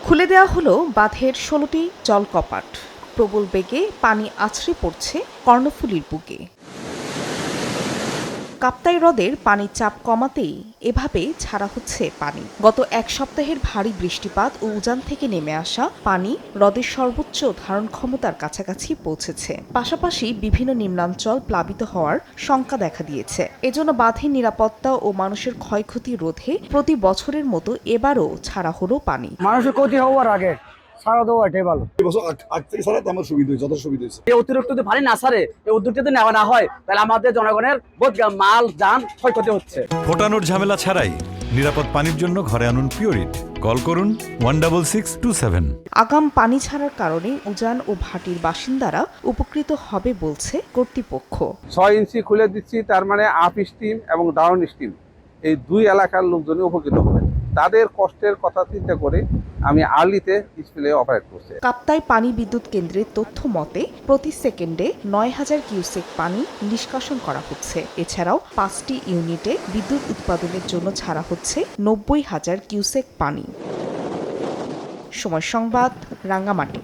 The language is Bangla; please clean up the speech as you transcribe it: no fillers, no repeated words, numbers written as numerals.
খুলে দেওয়া হলো বাঁধের ১৬টি জলকপাট। প্রবল বেগে পানি আছড়ে পড়ছে কর্ণফুলীর বুকে। কাপ্তাই হ্রদের পানির চাপ কমাতেই এভাবে ছাড়া হচ্ছে পানি। গত এক সপ্তাহের ভারী বৃষ্টিপাত ও উজান থেকে নেমে আসা পানি হ্রদের সর্বোচ্চ ধারণ ক্ষমতার কাছাকাছি পৌঁছেছে। পাশাপাশি বিভিন্ন নিম্নাঞ্চল প্লাবিত হওয়ার শঙ্কা দেখা দিয়েছে। এজন্য বাঁধের নিরাপত্তা ও মানুষের ক্ষয়ক্ষতি রোধে প্রতি বছরের মতো এবারও ছাড়া হলো পানি। মানুষের ক্ষতি হওয়ার আগে সারা দেওয়া এটাই ভালো। এবছর আগ থেকে ছাড়াতে আমার সুবিধা হয়েছে, যথেষ্ট সুবিধা হয়েছে। এই অতিরিক্ত যদি পানি না ছাড়ে, এই উদ্যোগটা যদি নেওয়া না হয়, তাহলে আমাদের জনগণের বহুত মাল যান ক্ষয়ক্ষতি হচ্ছে। ফোটানোর ঝামেলা ছাড়াই নিরাপদ পানির জন্য ঘরে আনুন পিওরিট। কল করুন 16627। আগাম পানি ছাড়ার কারণে উজান ও ভাটির বাসিন্দারা উপকৃত হবে বলছে কর্তৃপক্ষ। 6 ইঞ্চি খুলে দিচ্ছি, তার মানে আপ স্টিম এবং ডাউন স্টিম এই দুই এলাকার লোকজনই উপকৃত হবে। তাদের কষ্টের কথা চিন্তা করে আমি আর্লিতে স্প্লে অপারেট করছি। কাপ্তাই পানি বিদ্যুৎ কেন্দ্রের তথ্য মতে প্রতি সেকেন্ডে ৯,০০০ কিউসেক পানি নিষ্কাশন করা হচ্ছে। এছাড়াও ৫টি ইউনিটে বিদ্যুৎ উৎপাদনের জন্য ছাড়া হচ্ছে ৯০,০০০ কিউসেক পানি। সময় সংবাদ, রাঙ্গামাটি।